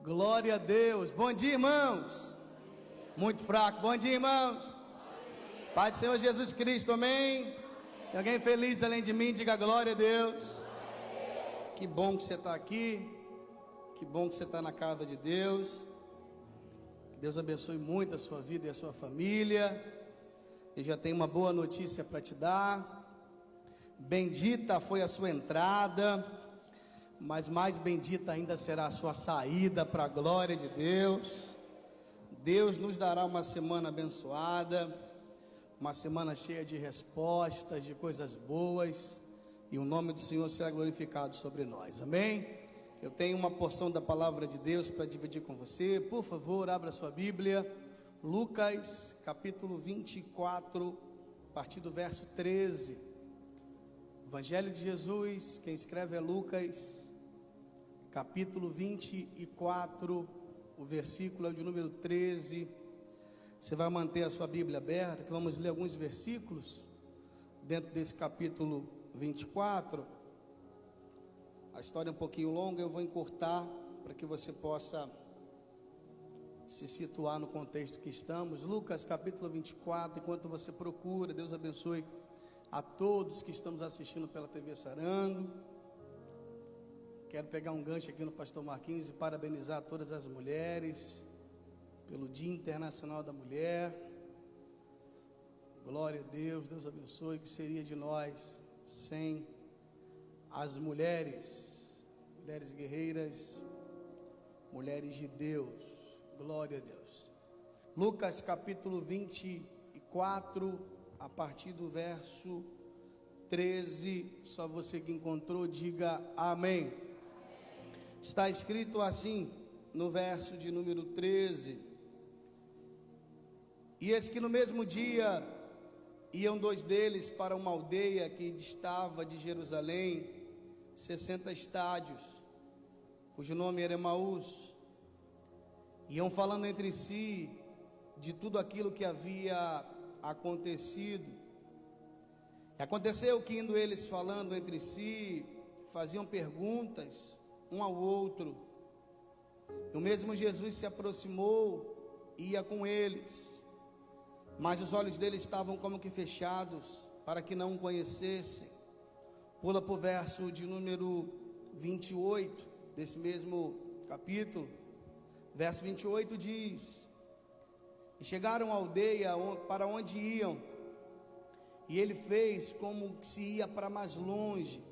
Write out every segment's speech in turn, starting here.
Glória a Deus. Bom dia, irmãos. Muito fraco. Bom dia, irmãos. Pai do Senhor Jesus Cristo, amém. Tem alguém feliz além de mim? Diga glória a Deus. Que bom que você está aqui. Que bom que você está na casa de Deus. Que Deus abençoe muito a sua vida e a sua família. Eu já tenho uma boa notícia para te dar. Bendita foi a sua entrada, mas mais bendita ainda será a sua saída para a glória de Deus. Deus nos dará uma semana abençoada, uma semana cheia de respostas, de coisas boas, e o nome do Senhor será glorificado sobre nós, amém? Eu tenho uma porção da palavra de Deus para dividir com você. Por favor, abra sua Bíblia, Lucas capítulo 24, a partir do verso 13. Evangelho de Jesus, quem escreve é Lucas, capítulo 24, o versículo é o de número 13. Você vai manter a sua Bíblia aberta, que vamos ler alguns versículos dentro desse capítulo 24. A história é um pouquinho longa, eu vou encurtar para que você possa se situar no contexto que estamos. Lucas capítulo 24, enquanto você procura, Deus abençoe a todos que estamos assistindo pela TV Sarando. Quero pegar um gancho aqui no pastor Marquinhos e parabenizar todas as mulheres pelo Dia Internacional da Mulher. Glória a Deus, Deus abençoe. O que seria de nós sem as mulheres guerreiras, mulheres de Deus? Glória a Deus. Lucas capítulo 24, a partir do verso 13, só você que encontrou, diga amém. Está escrito assim, no verso de número 13: E eis que no mesmo dia iam dois deles para uma aldeia que distava de Jerusalém 60 estádios, cujo nome era Emaús. Iam falando entre si de tudo aquilo que havia acontecido. E aconteceu que, indo eles falando entre si, faziam perguntas um ao outro. E o mesmo Jesus se aproximou e ia com eles, mas os olhos deles estavam como que fechados, para que não o conhecessem. Pula para o verso de número 28 desse mesmo capítulo. Verso 28 diz: E chegaram à aldeia para onde iam, e ele fez como que se ia para mais longe.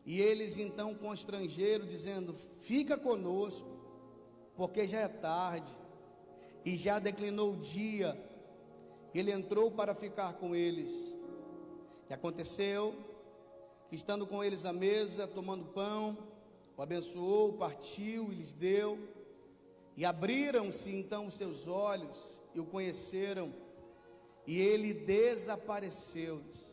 E eles então constrangeram, dizendo: Fica conosco, porque já é tarde, e já declinou o dia. Ele entrou para ficar com eles. E aconteceu que, estando com eles à mesa, tomando pão, o abençoou, partiu e lhes deu. E abriram-se então os seus olhos e o conheceram, e ele desapareceu-lhes.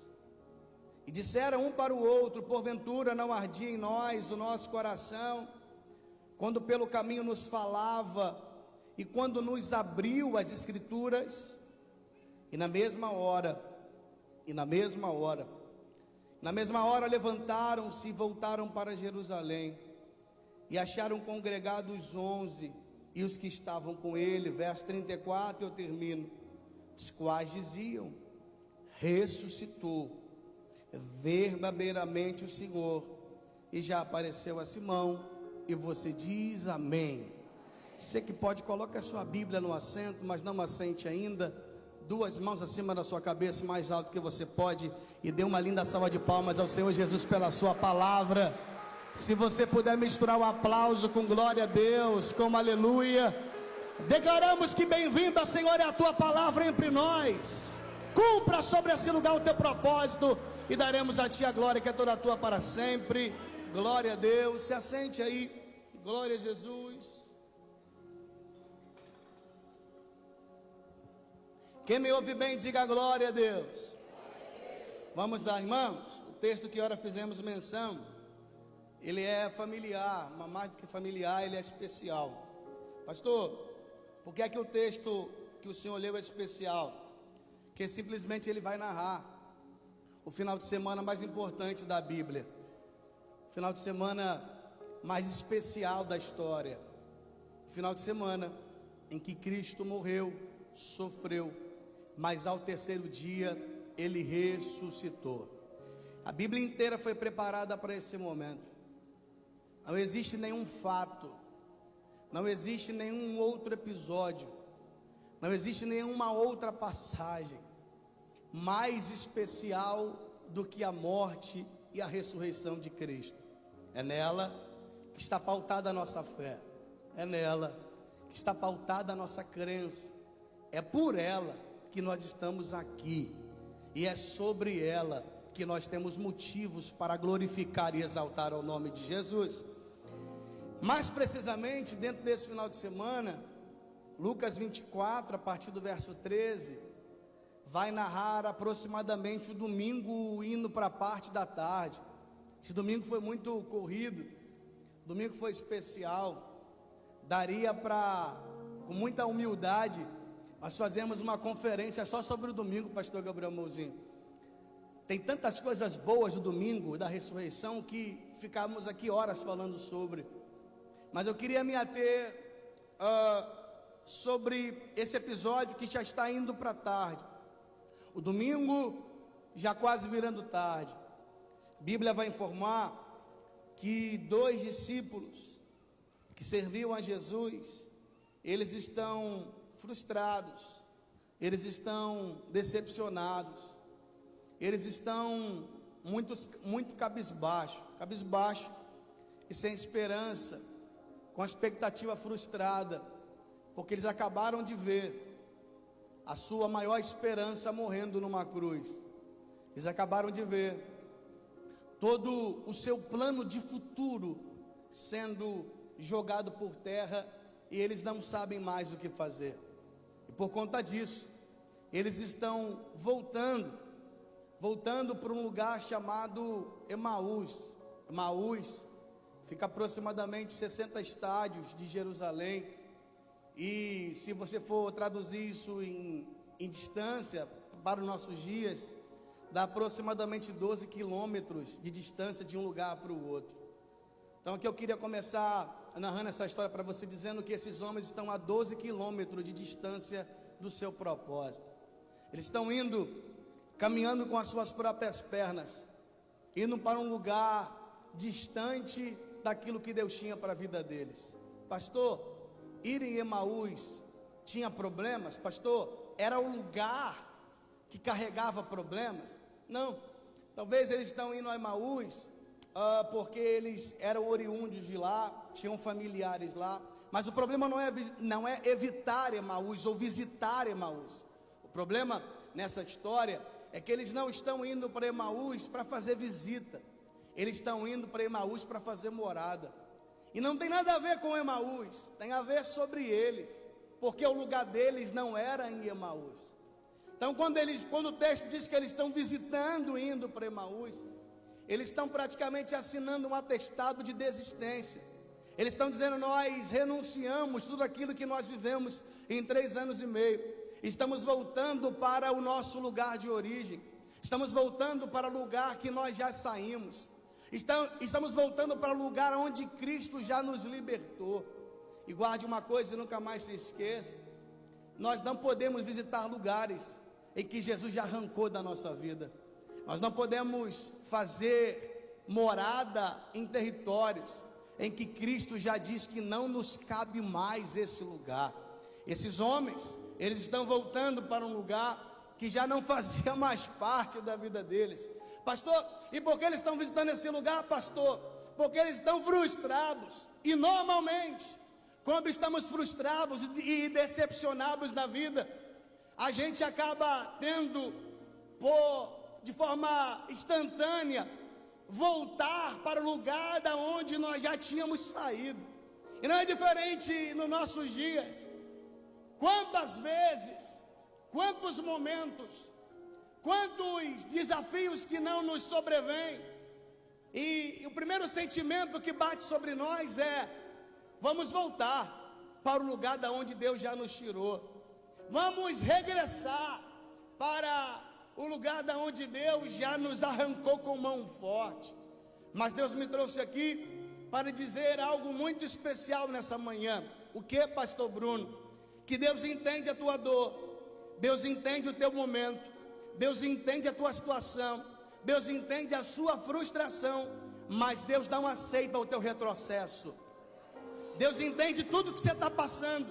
E disseram um para o outro: Porventura não ardia em nós o nosso coração, quando pelo caminho nos falava, e quando nos abriu as Escrituras? E na mesma hora levantaram-se e voltaram para Jerusalém, e acharam congregados 11, e os que estavam com ele. Verso 34, eu termino. Os quais diziam: Ressuscitou verdadeiramente o Senhor, e já apareceu a Simão. E você diz amém. Você que pode, coloca a sua Bíblia no assento, mas não assente ainda. Duas mãos acima da sua cabeça, mais alto que você pode, e dê uma linda salva de palmas ao Senhor Jesus pela sua palavra. Se você puder misturar o aplauso com glória a Deus, com aleluia. Declaramos que bem-vinda, Senhor, é a tua palavra entre nós. Cumpra sobre esse lugar o teu propósito, e daremos a ti a glória que é toda tua para sempre. Glória a Deus. Se assente aí. Glória a Jesus. Quem me ouve bem, diga glória a Deus. Vamos lá, irmãos. O texto que ora fizemos menção, ele é familiar, mas mais do que familiar, ele é especial. Pastor, por que é que o texto que o senhor leu é especial? Porque simplesmente ele vai narrar o final de semana mais importante da Bíblia, o final de semana mais especial da história. final de semana em que Cristo morreu, sofreu, mas ao terceiro dia Ele ressuscitou. A Bíblia inteira foi preparada para esse momento. Não existe nenhum fato, não existe nenhum outro episódio, não existe nenhuma outra passagem mais especial do que a morte e a ressurreição de Cristo. É nela que está pautada a nossa fé, é nela que está pautada a nossa crença, é por ela que nós estamos aqui, e é sobre ela que nós temos motivos para glorificar e exaltar o nome de Jesus. Mais precisamente, dentro desse final de semana, Lucas 24, a partir do verso 13, vai narrar aproximadamente o domingo indo para a parte da tarde. Esse domingo foi muito corrido, domingo foi especial. Daria para, com muita humildade, nós fazemos uma conferência só sobre o domingo, pastor Gabriel Mouzinho. Tem tantas coisas boas do domingo, da ressurreição, que ficamos aqui horas falando sobre. Mas eu queria me ater sobre esse episódio que já está indo para a tarde. O domingo já quase virando tarde. A Bíblia vai informar que 2 discípulos que serviam a Jesus, eles estão frustrados, eles estão decepcionados, eles estão muito cabisbaixo e sem esperança, com a expectativa frustrada, porque eles acabaram de ver a sua maior esperança morrendo numa cruz. Eles acabaram de ver todo o seu plano de futuro sendo jogado por terra, e eles não sabem mais o que fazer. E por conta disso, eles estão voltando para um lugar chamado Emaús. Emaús fica aproximadamente 60 estádios de Jerusalém, e se você for traduzir isso em distância para os nossos dias, dá aproximadamente 12 quilômetros de distância de um lugar para o outro. Então aqui eu queria começar narrando essa história para você, dizendo que esses homens estão a 12 quilômetros de distância do seu propósito. Eles estão caminhando com as suas próprias pernas, indo para um lugar distante daquilo que Deus tinha para a vida deles. Pastor, ir em Emaús tinha problemas? Pastor, era o lugar que carregava problemas? Não, talvez eles estão indo a Emaús porque eles eram oriundos de lá, tinham familiares lá, mas o problema não é evitar Emaús ou visitar Emaús. O problema nessa história é que eles não estão indo para Emaús para fazer visita, eles estão indo para Emaús para fazer morada. E não tem nada a ver com Emaús, tem a ver sobre eles, porque o lugar deles não era em Emaús. Então quando o texto diz que eles estão visitando, indo para Emaús, eles estão praticamente assinando um atestado de desistência. Eles estão dizendo: nós renunciamos tudo aquilo que nós vivemos em 3 anos e meio, estamos voltando para o nosso lugar de origem, estamos voltando para o lugar que nós já saímos, estamos voltando para o lugar onde Cristo já nos libertou. E guarde uma coisa e nunca mais se esqueça: nós não podemos visitar lugares em que Jesus já arrancou da nossa vida. Nós não podemos fazer morada em territórios em que Cristo já diz que não nos cabe mais esse lugar. Esses homens, eles estão voltando para um lugar que já não fazia mais parte da vida deles. Pastor, e por que eles estão visitando esse lugar, pastor? Porque eles estão frustrados. E normalmente, quando estamos frustrados e decepcionados na vida, a gente acaba tendo, de forma instantânea, voltar para o lugar da onde nós já tínhamos saído. E não é diferente nos nossos dias. Quantas vezes, quantos momentos, quantos desafios que não nos sobrevêm, e o primeiro sentimento que bate sobre nós é: vamos voltar para o lugar da onde Deus já nos tirou, vamos regressar para o lugar da onde Deus já nos arrancou com mão forte. Mas Deus me trouxe aqui para dizer algo muito especial nessa manhã. O que, pastor Bruno? Que Deus entende a tua dor, Deus entende o teu momento, Deus entende a tua situação, Deus entende a sua frustração, mas Deus não aceita o teu retrocesso. Deus entende tudo que você está passando,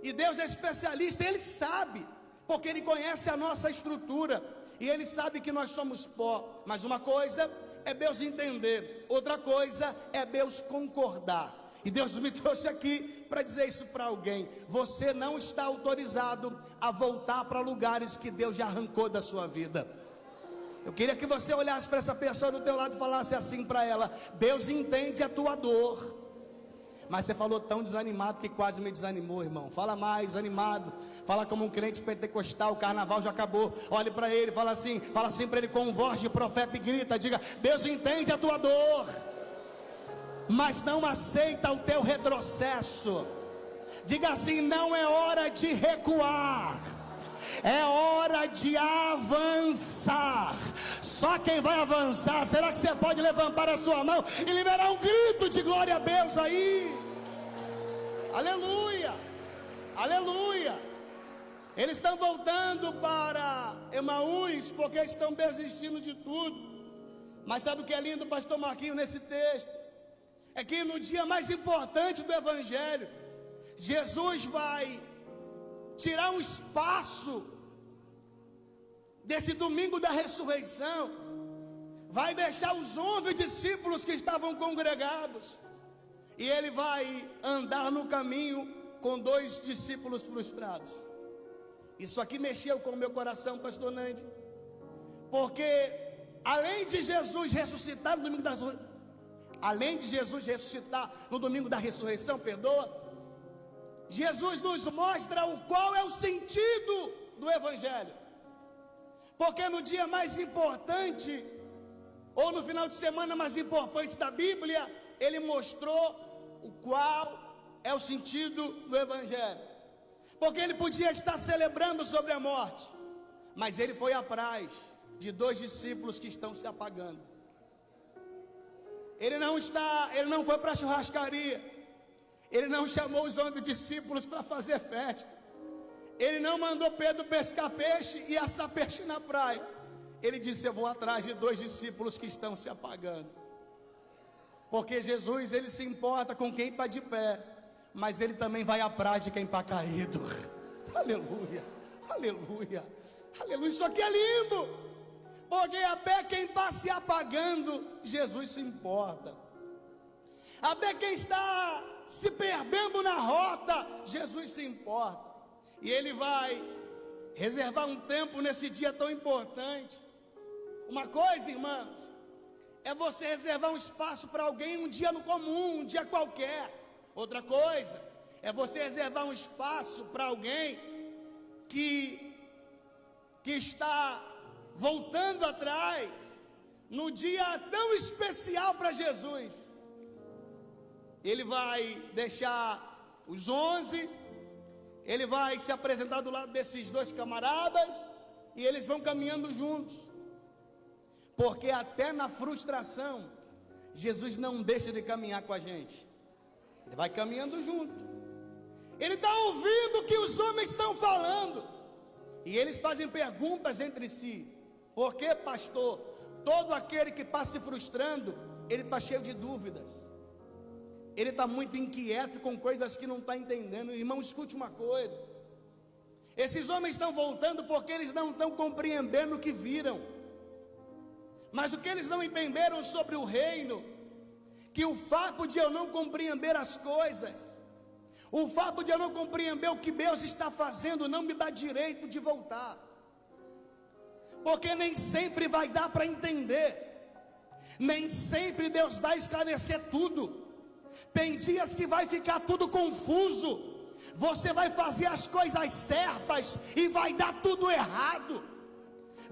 e Deus é especialista, Ele sabe, porque Ele conhece a nossa estrutura, e Ele sabe que nós somos pó. Mas uma coisa é Deus entender, outra coisa é Deus concordar. E Deus me trouxe aqui para dizer isso para alguém: você não está autorizado a voltar para lugares que Deus já arrancou da sua vida. Eu queria que você olhasse para essa pessoa do teu lado e falasse assim para ela: Deus entende a tua dor. Mas você falou tão desanimado que quase me desanimou, irmão. Fala mais animado, fala como um crente pentecostal. O carnaval já acabou. Olhe para ele, fala assim para ele com voz de profeta e grita, diga: Deus entende a tua dor, mas não aceita o teu retrocesso. Diga assim: não é hora de recuar, é hora de avançar. Só quem vai avançar. Será que você pode levantar a sua mão e liberar um grito de glória a Deus aí? Aleluia, aleluia. Eles estão voltando para Emaús porque estão desistindo de tudo. Mas sabe o que é lindo, pastor Marquinhos, nesse texto? É que no dia mais importante do Evangelho, Jesus vai tirar um espaço desse domingo da ressurreição, vai deixar os 11 discípulos que estavam congregados, e Ele vai andar no caminho com 2 discípulos frustrados. Isso aqui mexeu com o meu coração, pastor Nandi, porque além de Jesus ressuscitar no domingo da ressurreição, Jesus nos mostra qual é o sentido do Evangelho. Porque no dia mais importante, ou no final de semana mais importante da Bíblia, Ele mostrou o qual é o sentido do Evangelho. Porque Ele podia estar celebrando sobre a morte, mas Ele foi atrás de 2 discípulos que estão se apagando. Ele não foi para a churrascaria, Ele não chamou os 11 discípulos para fazer festa, Ele não mandou Pedro pescar peixe e assar peixe na praia. Ele disse: eu vou atrás de 2 discípulos que estão se apagando. Porque Jesus, Ele se importa com quem está de pé, mas Ele também vai atrás de quem está caído. Aleluia, aleluia, aleluia. Isso aqui é lindo, porque até quem está se apagando, Jesus se importa. Até quem está se perdendo na rota, Jesus se importa. E Ele vai reservar um tempo nesse dia tão importante. Uma coisa, irmãos, é você reservar um espaço para alguém um dia no comum, um dia qualquer. Outra coisa é você reservar um espaço para alguém que está voltando atrás no dia tão especial para Jesus. Ele vai deixar os 11, Ele vai se apresentar do lado desses 2 camaradas, e eles vão caminhando juntos. Porque até na frustração, Jesus não deixa de caminhar com a gente. Ele vai caminhando junto. Ele está ouvindo o que os homens estão falando, e eles fazem perguntas entre si. Por que, pastor? Todo aquele que está se frustrando, ele está cheio de dúvidas. Ele está muito inquieto com coisas que não está entendendo. Irmão, escute uma coisa: esses homens estão voltando porque eles não estão compreendendo o que viram. Mas o que eles não entenderam sobre o reino, que o fato de eu não compreender as coisas, o fato de eu não compreender o que Deus está fazendo, não me dá direito de voltar. Porque nem sempre vai dar para entender, nem sempre Deus vai esclarecer tudo. Tem dias que vai ficar tudo confuso, você vai fazer as coisas certas e vai dar tudo errado.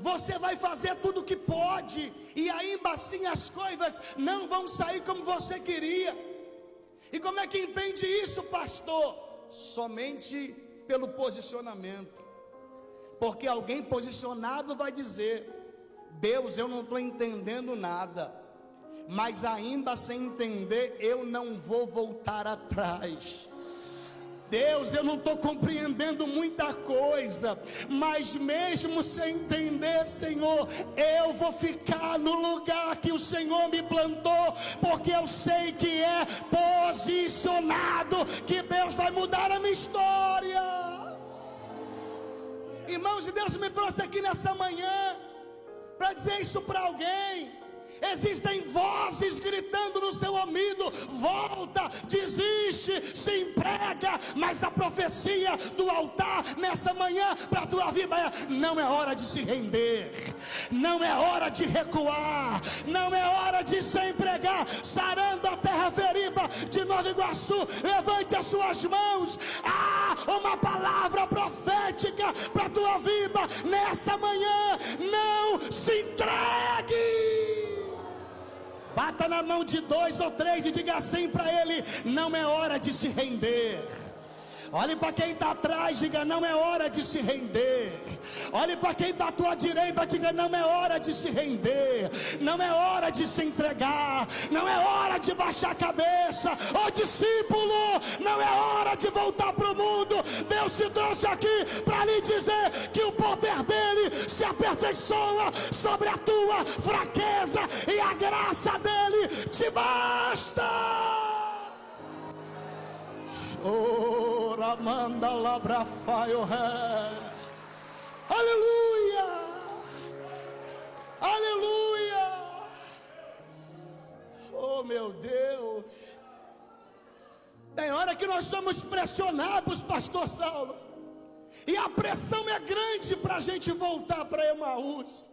Você vai fazer tudo o que pode, e ainda assim as coisas não vão sair como você queria. E como é que entende isso, pastor? Somente pelo posicionamento. Porque alguém posicionado vai dizer: Deus, eu não estou entendendo nada. mas ainda sem entender, eu não vou voltar atrás. Deus, eu não estou compreendendo muita coisa, mas mesmo sem entender, Senhor, eu vou ficar no lugar que o Senhor me plantou, porque eu sei que é posicionado, que Deus vai mudar a minha história. Irmãos, e Deus me trouxe aqui nessa manhã para dizer isso para alguém. Existem vozes gritando no seu ouvido: volta, desiste, se emprega. Mas a profecia do altar nessa manhã para a tua vida é: não é hora de se render, não é hora de recuar, não é hora de se empregar. Sarando a terra feriba de Nova Iguaçu, levante as suas mãos. Uma palavra profética para a tua vida nessa manhã: não se entregue. Bata na mão de 2 ou 3 e diga assim para ele: não é hora de se render. Olhe para quem está atrás, diga: não é hora de se render. Olhe para quem está à tua direita, diga: não é hora de se render. Não é hora de se entregar. Não é hora de baixar a cabeça. Ô discípulo, não é hora de voltar para o mundo. Deus te trouxe aqui para lhe dizer que o poder dele se aperfeiçoa sobre a tua fraqueza, e a graça dele te basta. Manda labra faio ré. Aleluia, aleluia. Oh meu Deus, tem hora que nós somos pressionados, pastor Saulo, e a pressão é grande para a gente voltar para Emaús.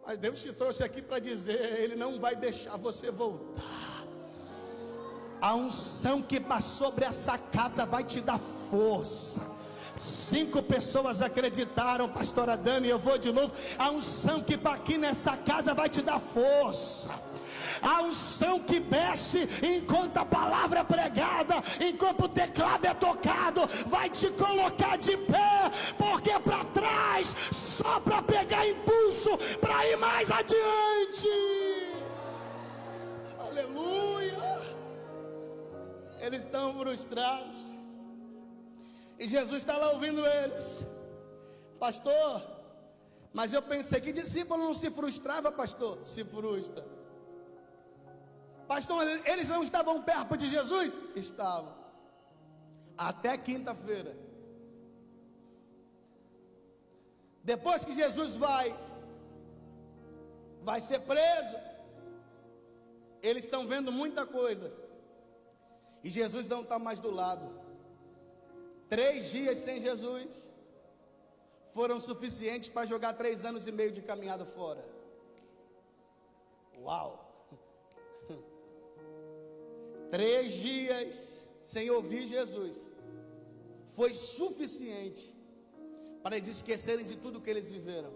Mas Deus te trouxe aqui para dizer: ele não vai deixar você voltar. A unção que passou sobre essa casa vai te dar força. 5 pessoas acreditaram, pastora Dani, eu vou de novo. A unção que está aqui nessa casa vai te dar força. A unção que desce enquanto a palavra é pregada, enquanto o teclado é tocado, vai te colocar de pé, porque para trás, só para pegar impulso, para ir mais adiante. Aleluia. Eles estão frustrados, e Jesus está lá ouvindo eles. Pastor, mas eu pensei que discípulo não se frustrava. Pastor, se frustra. Pastor, eles não estavam perto de Jesus? Estavam, até quinta-feira. Depois que Jesus vai ser preso, eles estão vendo muita coisa, e Jesus não está mais do lado. 3 dias sem Jesus foram suficientes para jogar 3 anos e meio de caminhada fora. Uau! 3 dias sem ouvir Jesus foi suficiente para eles esquecerem de tudo que eles viveram.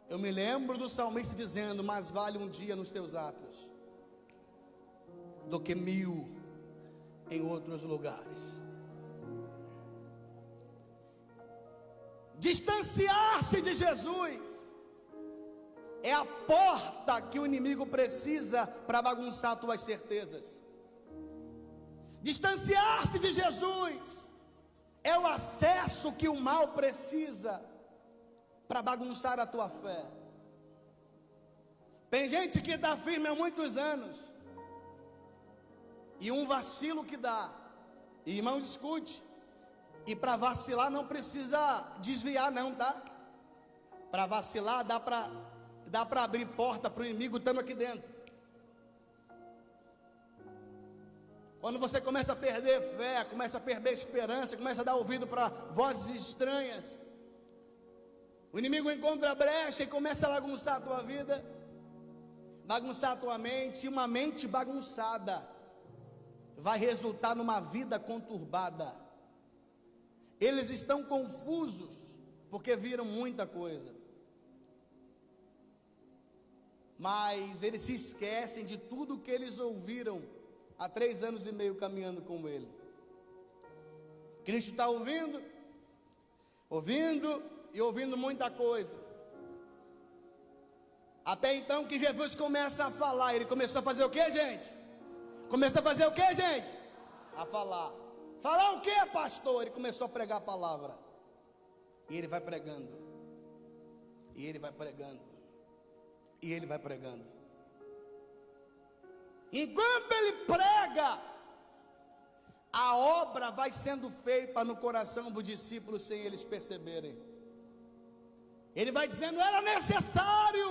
Eu me lembro do salmista dizendo: mais vale um dia nos teus atos do que 1000 em outros lugares. Distanciar-se de Jesus é a porta que o inimigo precisa para bagunçar tuas certezas. Distanciar-se de Jesus é o acesso que o mal precisa para bagunçar a tua fé. Tem gente que está firme há muitos anos, e um vacilo que dá, e irmão, escute, e para vacilar não precisa desviar não, tá? Para vacilar dá para abrir porta para o inimigo estando aqui dentro. Quando você começa a perder fé, começa a perder esperança, começa a dar ouvido para vozes estranhas, o inimigo encontra a brecha e começa a bagunçar a tua vida, bagunçar a tua mente. E uma mente bagunçada vai resultar numa vida conturbada. Eles estão confusos porque viram muita coisa, mas eles se esquecem de tudo que eles ouviram há 3 anos e meio caminhando com ele. Cristo está ouvindo e ouvindo muita coisa. Até então que Jesus começa a falar. Ele começou a fazer o que, gente? Começou a fazer o que, gente? A falar. Falar o que, pastor? Ele começou a pregar a palavra. E ele vai pregando. E ele vai pregando. E ele vai pregando. Enquanto ele prega, a obra vai sendo feita no coração dos discípulos sem eles perceberem. Ele vai dizendo: era necessário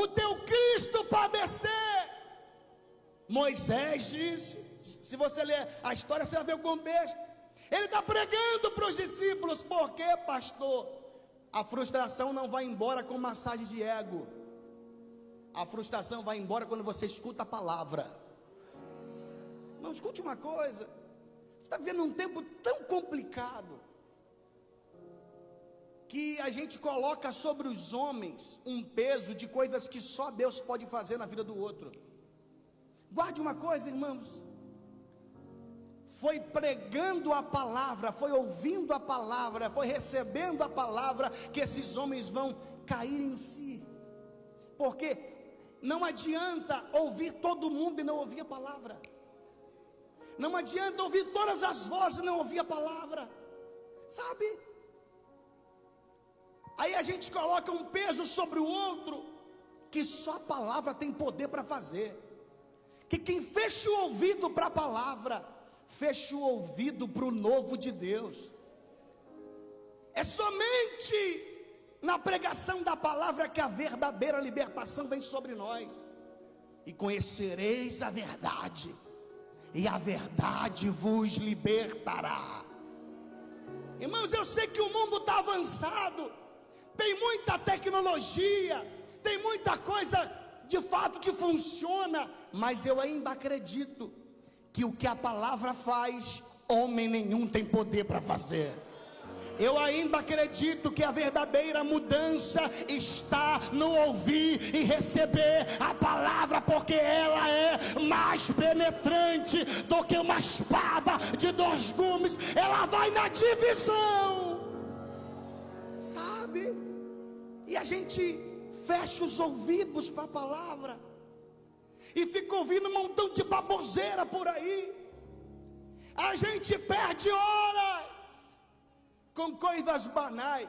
o teu Cristo padecer. Moisés disse, se você ler a história, você vai ver o contexto. Ele está pregando para os discípulos. Por quê, pastor? A frustração não vai embora com massagem de ego. A frustração vai embora quando você escuta a palavra. Não, escute uma coisa. Você está vivendo um tempo tão complicado que a gente coloca sobre os homens um peso de coisas que só Deus pode fazer na vida do outro. Guarde uma coisa, irmãos. Foi pregando a palavra, foi ouvindo a palavra, foi recebendo a palavra, que esses homens vão cair em si. Porque não adianta ouvir todo mundo e não ouvir a palavra. Não adianta ouvir todas as vozes e não ouvir a palavra. Sabe? Aí a gente coloca um peso sobre o outro, que só a palavra tem poder para fazer. Que quem fecha o ouvido para a palavra, fecha o ouvido para o novo de Deus. É somente na pregação da palavra que a verdadeira libertação vem sobre nós. E conhecereis a verdade, e a verdade vos libertará. Irmãos, eu sei que o mundo está avançado, tem muita tecnologia, tem muita coisa de fato que funciona, mas eu ainda acredito que o que a palavra faz, homem nenhum tem poder para fazer. Eu ainda acredito que a verdadeira mudança está no ouvir e receber a palavra, porque ela é mais penetrante do que uma espada de 2 gumes. Ela vai na divisão, sabe? E a gente fecha os ouvidos para a palavra e fica ouvindo um montão de baboseira por aí. A gente perde horas com coisas banais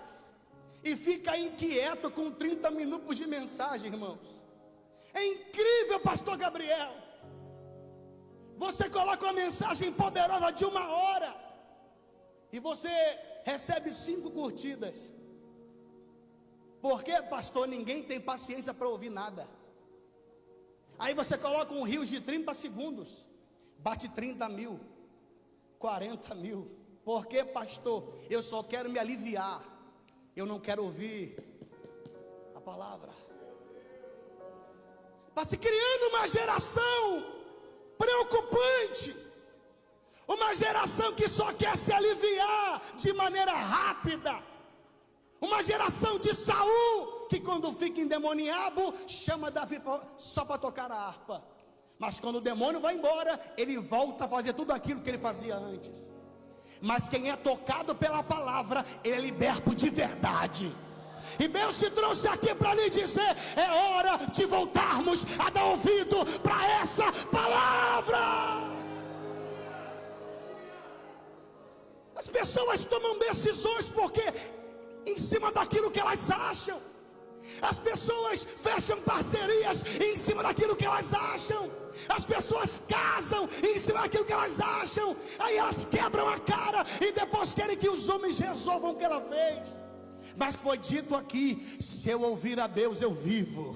e fica inquieto com 30 minutos de mensagem, irmãos. É incrível, pastor Gabriel. Você coloca uma mensagem poderosa de 1 hora e você recebe 5 curtidas. Por quê, pastor? Ninguém tem paciência para ouvir nada. Aí você coloca um rio de 30 segundos, bate 30 mil, 40 mil. Por quê, pastor? Eu só quero me aliviar, eu não quero ouvir a palavra. Está se criando uma geração preocupante, uma geração que só quer se aliviar de maneira rápida, uma geração de Saul, que quando fica endemoniado, chama Davi só para tocar a harpa, mas quando o demônio vai embora, ele volta a fazer tudo aquilo que ele fazia antes. Mas quem é tocado pela palavra, ele é liberto de verdade. E Deus te trouxe aqui para lhe dizer: é hora de voltarmos a dar ouvido para essa palavra. As pessoas tomam decisões porque em cima daquilo que elas acham. As pessoas fecham parcerias em cima daquilo que elas acham. As pessoas casam em cima daquilo que elas acham. Aí elas quebram a cara e depois querem que os homens resolvam o que ela fez. Mas foi dito aqui: se eu ouvir a Deus eu vivo,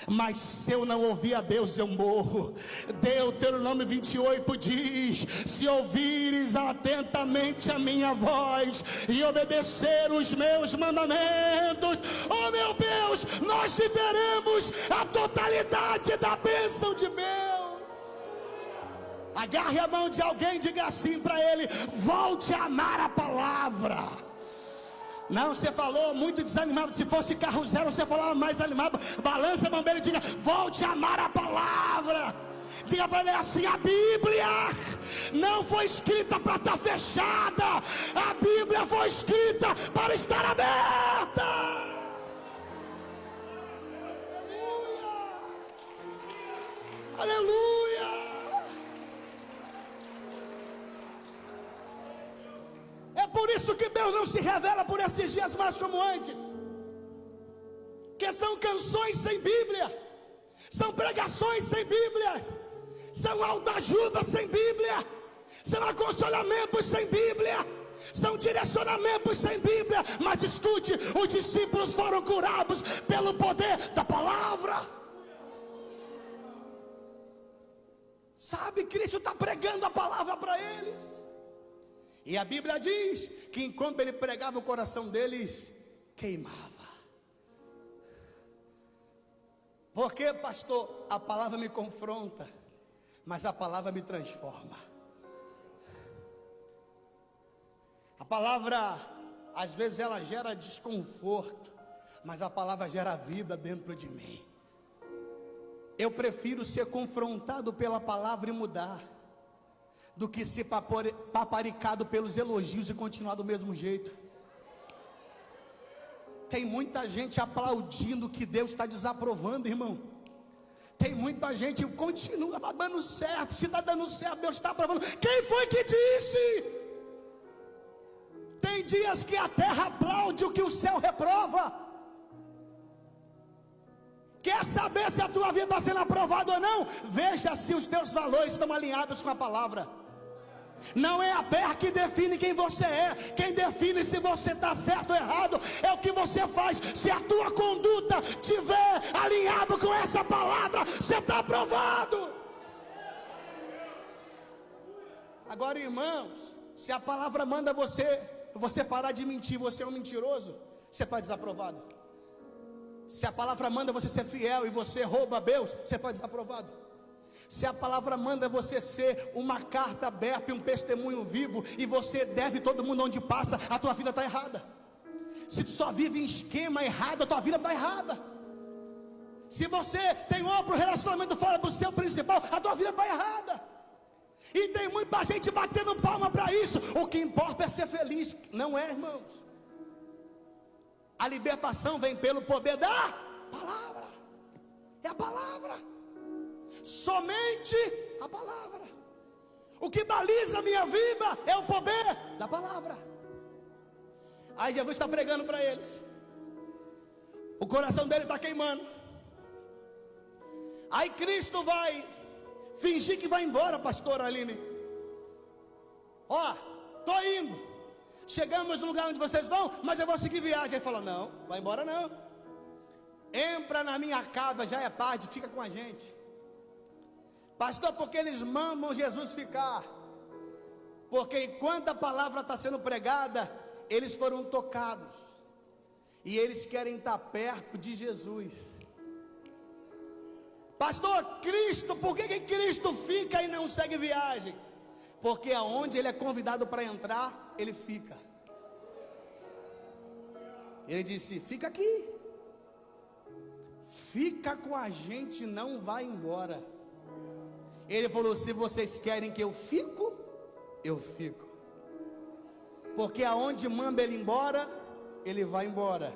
mas se eu não ouvir a Deus eu morro. Deuteronômio 28 diz: se ouvires atentamente a minha voz e obedecer os meus mandamentos, oh meu Deus, nós viveremos a totalidade da bênção de Deus. Agarre a mão de alguém e diga assim para ele: volte a amar a palavra. Não, você falou muito desanimado. Se fosse carro zero, você falava mais animado. Balança a mão dele e diga: volte a amar a palavra. Diga para ele assim: a Bíblia não foi escrita para estar fechada, a Bíblia foi escrita para estar aberta. Aleluia! É por isso que Deus não se revela por esses dias mais como antes, que são canções sem Bíblia, são pregações sem Bíblia, são autoajuda sem Bíblia, são aconselhamentos sem Bíblia, são direcionamentos sem Bíblia. Mas escute, os discípulos foram curados pelo poder da palavra. Sabe, Cristo está pregando a palavra para eles, e a Bíblia diz que enquanto ele pregava, o coração deles queimava. Porque, pastor, a palavra me confronta, mas a palavra me transforma. A palavra, às vezes ela gera desconforto, mas a palavra gera vida dentro de mim. Eu prefiro ser confrontado pela palavra e mudar, do que ser paparicado pelos elogios e continuar do mesmo jeito. Tem muita gente aplaudindo que Deus está desaprovando, irmão. Tem muita gente que continua dando certo. Se está dando certo, Deus está aprovando. Quem foi que disse? Tem dias que a terra aplaude o que o céu reprova. Quer saber se a tua vida está sendo aprovada ou não? Veja se os teus valores estão alinhados com a palavra. Não é a terra que define quem você é. Quem define se você está certo ou errado é o que você faz. Se a tua conduta estiver alinhado com essa palavra, você está aprovado. Agora, irmãos, se a palavra manda você parar de mentir, você é um mentiroso, você está desaprovado. Se a palavra manda você ser fiel e você rouba Deus, você está desaprovado. Se a palavra manda você ser uma carta aberta e um testemunho vivo, e você deve todo mundo onde passa, a tua vida está errada. Se tu só vive em esquema errado, a tua vida está errada. Se você tem outro relacionamento fora do seu principal, a tua vida está errada. E tem muita gente batendo palma para isso. O que importa é ser feliz, não é, irmãos? A libertação vem pelo poder da palavra. É a palavra. Somente a palavra. O que baliza a minha vida é o poder da palavra. Aí Jesus está pregando para eles. O coração dele está queimando. Aí Cristo vai fingir que vai embora, pastor Aline. Ó, tô indo. Chegamos no lugar onde vocês vão, mas eu vou seguir viagem. Ele fala, não, vai embora não. Entra na minha casa, já é tarde, fica com a gente. Pastor, porque eles mandam Jesus ficar. Porque enquanto a palavra está sendo pregada, eles foram tocados. E eles querem estar perto de Jesus. Pastor, Cristo, por que Cristo fica e não segue viagem? Porque aonde ele é convidado para entrar, ele fica. Ele disse, fica aqui. Fica com a gente, não vai embora. Ele falou, se vocês querem que eu fico, eu fico. Porque aonde manda ele embora, ele vai embora.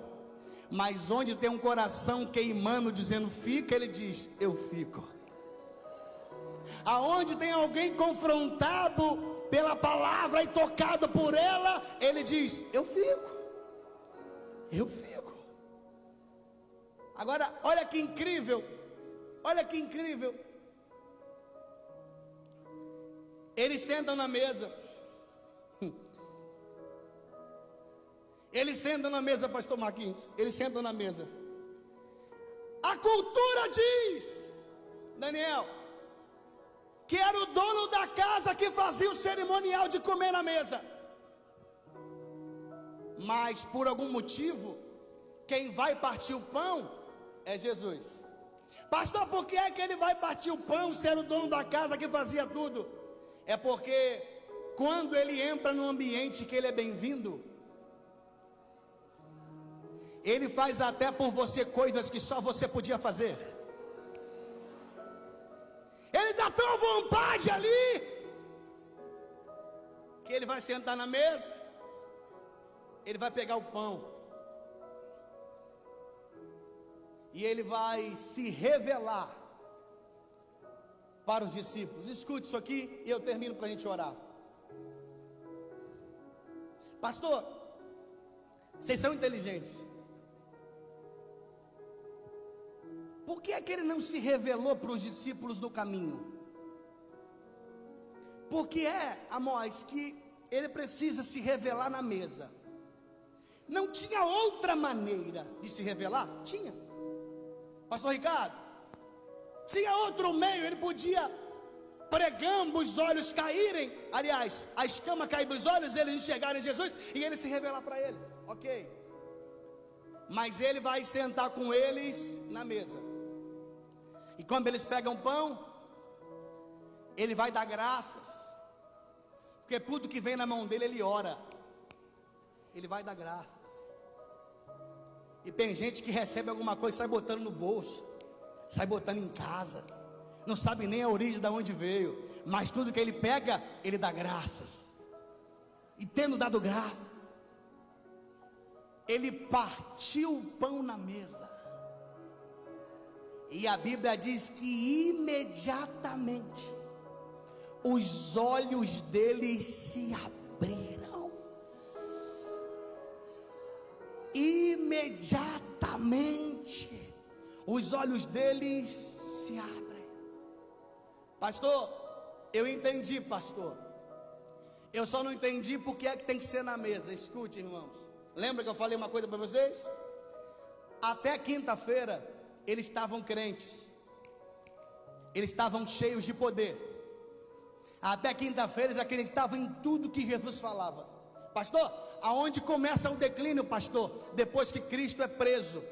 Mas onde tem um coração queimando, dizendo fica, ele diz, eu fico. Aonde tem alguém confrontado pela palavra e tocado por ela, ele diz, eu fico. Eu fico. Agora, olha que incrível. Olha que incrível. Eles sentam na mesa. Eles sentam na mesa, pastor Marquinhos. Eles sentam na mesa. A cultura diz, Daniel, que era o dono da casa que fazia o cerimonial de comer na mesa. Mas por algum motivo, quem vai partir o pão é Jesus. Pastor, por que é que ele vai partir o pão, ser o dono da casa que fazia tudo? É porque quando ele entra num ambiente que ele é bem-vindo, ele faz até por você coisas que só você podia fazer. Ele dá tão vontade ali, que ele vai sentar na mesa, ele vai pegar o pão, e ele vai se revelar para os discípulos. Escute isso aqui e eu termino para a gente orar. Pastor, vocês são inteligentes. Por que é que ele não se revelou para os discípulos no caminho? Porque Amós, que ele precisa se revelar na mesa. Não tinha outra maneira de se revelar? Tinha. Pastor Ricardo, tinha outro meio, ele podia pregando, os olhos caírem, aliás, a escama cair dos olhos, eles enxergarem Jesus e ele se revelar para eles, ok, mas ele vai sentar com eles na mesa, e quando eles pegam pão, ele vai dar graças, porque tudo que vem na mão dele, ele ora, ele vai dar graças, e tem gente que recebe alguma coisa e sai botando no bolso, sai botando em casa, não sabe nem a origem de onde veio, mas tudo que ele pega, ele dá graças, e tendo dado graças, ele partiu o pão na mesa, e a Bíblia diz que imediatamente, os olhos dele se abriram, imediatamente, os olhos deles se abrem. Pastor, eu entendi, pastor. Eu só não entendi porque é que tem que ser na mesa. Escute, irmãos. Lembra que eu falei uma coisa para vocês? Até quinta-feira, eles estavam crentes. Eles estavam cheios de poder. Até quinta-feira, eles acreditavam em tudo que Jesus falava. Pastor, aonde começa o declínio, pastor? Depois que Cristo é preso.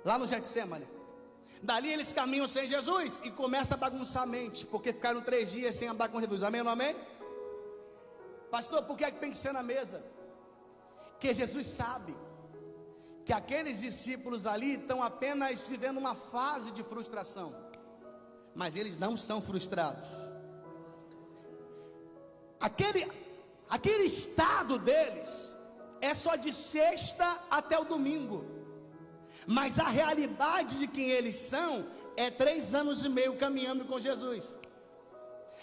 Lá no Getsemane. Dali eles caminham sem Jesus e começam a bagunçar a mente, porque ficaram 3 dias sem andar com Jesus, amém ou não amém? Pastor, por que é que tem que ser na mesa? Porque Jesus sabe que aqueles discípulos ali estão apenas vivendo uma fase de frustração, mas eles não são frustrados. Aquele estado deles é só de sexta até o domingo, mas a realidade de quem eles são é 3 anos e meio caminhando com Jesus.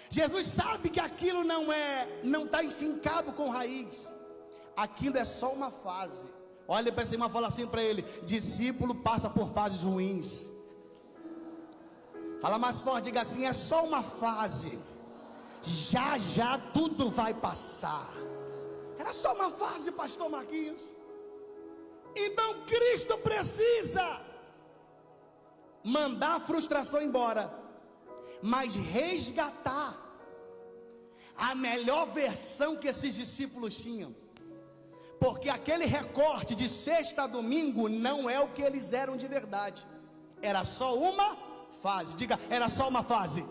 Jesus sabe que aquilo não está enfincado com raiz, aquilo é só uma fase. Olha para cima e fala assim para ele: discípulo passa por fases ruins. Fala mais forte, diga assim: é só uma fase, já já tudo vai passar. Era só uma fase, pastor Marquinhos. Então Cristo precisa mandar a frustração embora, mas resgatar a melhor versão que esses discípulos tinham, porque aquele recorte de sexta a domingo não é o que eles eram de verdade, era só uma fase. Diga, era só uma fase.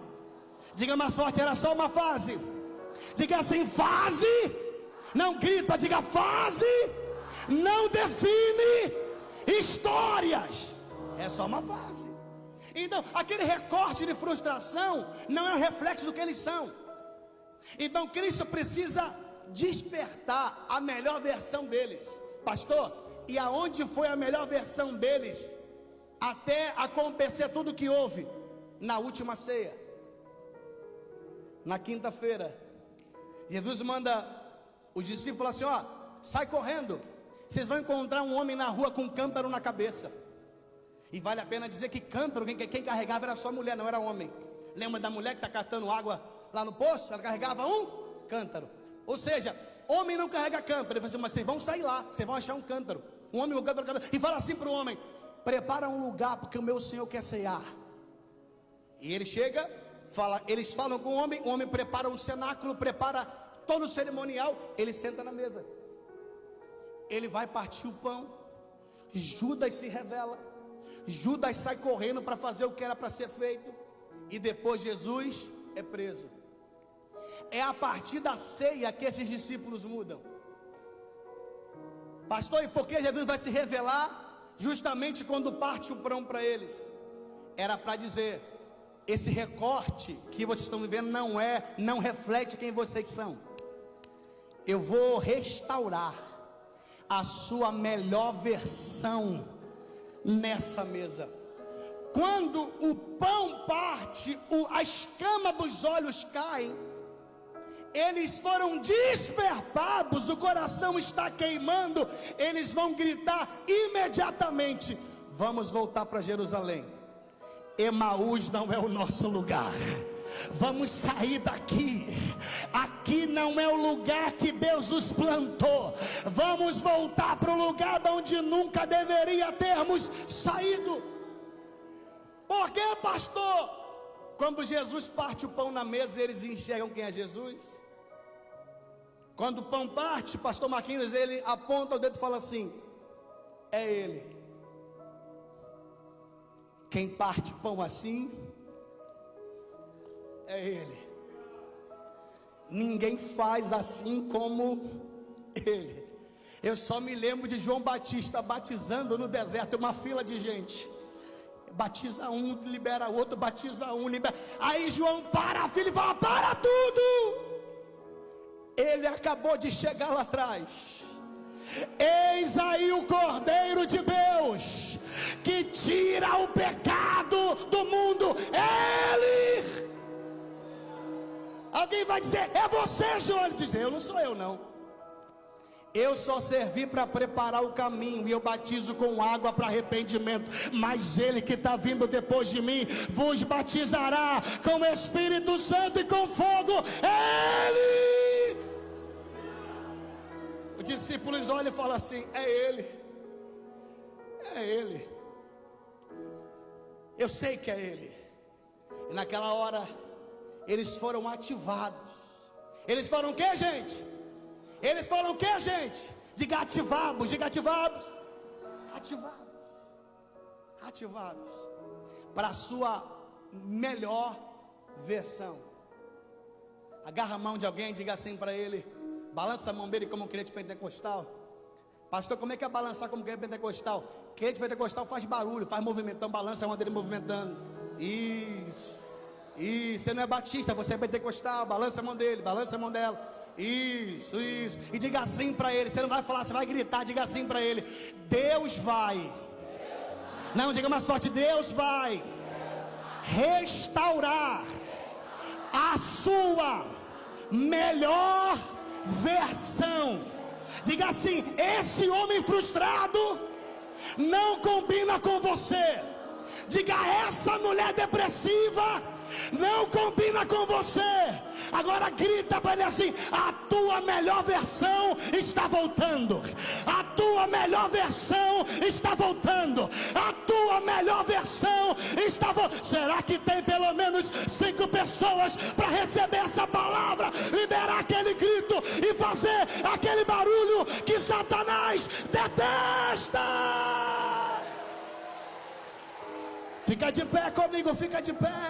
Diga mais forte, era só uma fase. Diga assim, fase. Não grita, diga fase. Não define histórias, é só uma fase. Então aquele recorte de frustração não é um reflexo do que eles são. Então Cristo precisa despertar a melhor versão deles. Pastor, e aonde foi a melhor versão deles até acontecer tudo o que houve? Na última ceia, na quinta-feira, Jesus manda os discípulos assim: ó, sai correndo, vocês vão encontrar um homem na rua com um cântaro na cabeça. E vale a pena dizer que cântaro, quem carregava era só mulher, não era homem. Lembra da mulher que está catando água lá no poço? Ela carregava um cântaro. Ou seja, homem não carrega cântaro. Ele falou assim: mas vocês vão sair lá, vocês vão achar um cântaro. Um homem com cântaro. E fala assim para o homem: prepara um lugar, porque o meu Senhor quer cear. E ele chega, eles falam com o homem prepara um cenáculo, prepara todo o cerimonial, ele senta na mesa. Ele vai partir o pão, Judas se revela, Judas sai correndo para fazer o que era para ser feito, e depois Jesus é preso. É a partir da ceia que esses discípulos mudam. Pastor, e por que Jesus vai se revelar justamente quando parte o pão para eles? Era para dizer: esse recorte que vocês estão vivendo não reflete quem vocês são. Eu vou restaurar a sua melhor versão nessa mesa. quando o pão parte, a escama dos olhos cai, eles foram despertados, o coração está queimando, eles vão gritar imediatamente: vamos voltar para Jerusalém. Emaús não é o nosso lugar. Vamos sair daqui. Aqui não é o lugar que Deus nos plantou. Vamos voltar para o lugar de onde nunca deveria termos saído. Por quê, pastor? Quando Jesus parte o pão na mesa, eles enxergam quem é Jesus. Quando o pão parte, pastor Marquinhos, ele aponta o dedo e fala assim: é ele. Quem parte pão assim é ele. Ninguém faz assim como ele. Eu só me lembro de João Batista batizando no deserto, uma fila de gente. Batiza um, libera outro, batiza um, libera. Aí João para a fila e fala: para tudo. Ele acabou de chegar lá atrás. Eis aí o Cordeiro de Deus, que tira o pecado do mundo. Ele. Alguém vai dizer: é você, João? Ele diz: eu não sou eu não. Eu só servi para preparar o caminho, e eu batizo com água para arrependimento. Mas ele que está vindo depois de mim vos batizará com o Espírito Santo e com fogo. Ele. Os discípulos olham e falam assim: é ele. É ele. Eu sei que é ele. E naquela hora eles foram ativados. Eles foram o que, gente? Eles foram o que, gente? Diga ativados, diga ativados. Ativados. Ativados. Para a sua melhor versão. Agarra a mão de alguém e diga assim para ele: balança a mão dele como um crente pentecostal. Pastor, como é que é balançar como crente pentecostal? Crente pentecostal faz barulho, faz movimento. Então balança a mão dele movimentando. Isso. Isso, você não é batista, você é pentecostal. Balança a mão dele, balança a mão dela. Isso, isso. E diga assim para ele. Você não vai falar, você vai gritar. Diga assim para ele: Deus vai. Não, diga mais forte: Deus vai restaurar a sua melhor versão. Diga assim: esse homem frustrado não combina com você. Diga: essa mulher depressiva não combina com você. Agora grita para ele assim: a tua melhor versão está voltando. A tua melhor versão está voltando. A tua melhor versão está voltando. Será que tem pelo menos 5 pessoas para receber essa palavra, liberar aquele grito e fazer aquele barulho que Satanás detesta? Fica de pé comigo, fica de pé.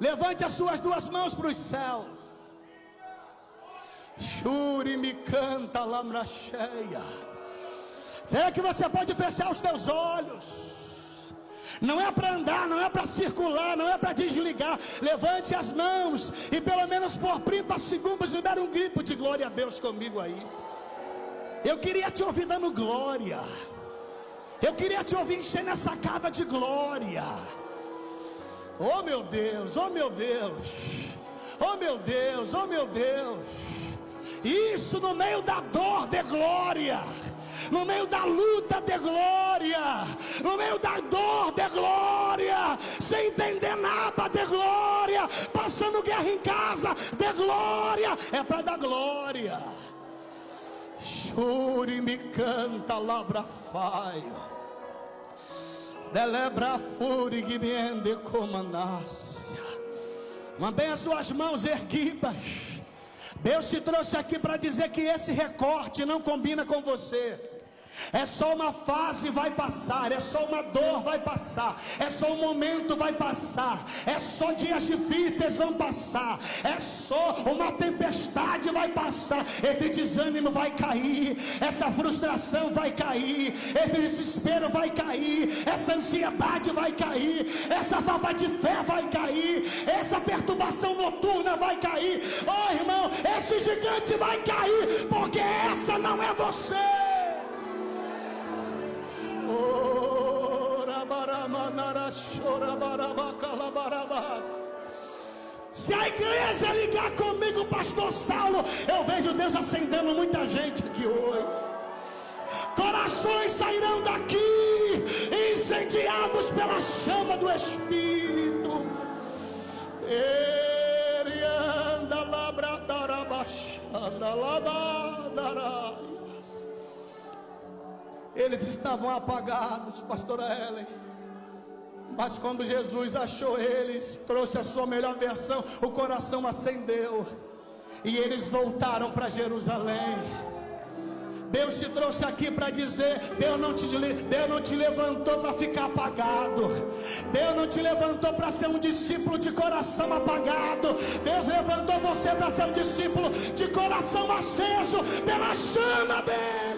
Levante as suas 2 mãos para os céus. Shuri me canta lamra cheia. Será que você pode fechar os teus olhos? Não é para andar, não é para circular, não é para desligar. Levante as mãos e pelo menos por 30 segundos libere um grito de glória a Deus comigo aí. Eu queria te ouvir dando glória. Eu queria te ouvir enchendo essa casa de glória. Oh meu Deus, oh meu Deus, oh meu Deus, oh meu Deus. Isso no meio da dor de glória, no meio da luta de glória, no meio da dor de glória, sem entender nada de glória, passando guerra em casa de glória, é para dar glória. Chore me canta labra faia. Delebra fúria que me ende comandácia. Mantém as suas mãos erguidas. Deus te trouxe aqui para dizer que esse recorte não combina com você. É só uma fase, vai passar. É só uma dor, vai passar. É só um momento, vai passar. É só dias difíceis, vão passar. É só uma tempestade, vai passar. Esse desânimo vai cair. Essa frustração vai cair. Esse desespero vai cair. Essa ansiedade vai cair. Essa falta de fé vai cair. Essa perturbação noturna vai cair. Oh irmão, esse gigante vai cair. Porque essa não é você. Oh, Rabaramana Se a igreja ligar comigo, pastor Saulo, eu vejo Deus acendendo muita gente aqui hoje. Corações sairão daqui incendiados pela chama do Espírito. Ele anda labradarabachanda labadaraias. Eles estavam apagados, pastora Ellen, mas quando Jesus achou eles, trouxe a sua melhor versão, o coração acendeu e eles voltaram para Jerusalém. Deus te trouxe aqui para dizer: Deus não te levantou para ficar apagado. Deus não te levantou para ser um discípulo de coração apagado. Deus levantou você para ser um discípulo de coração aceso pela chama dele.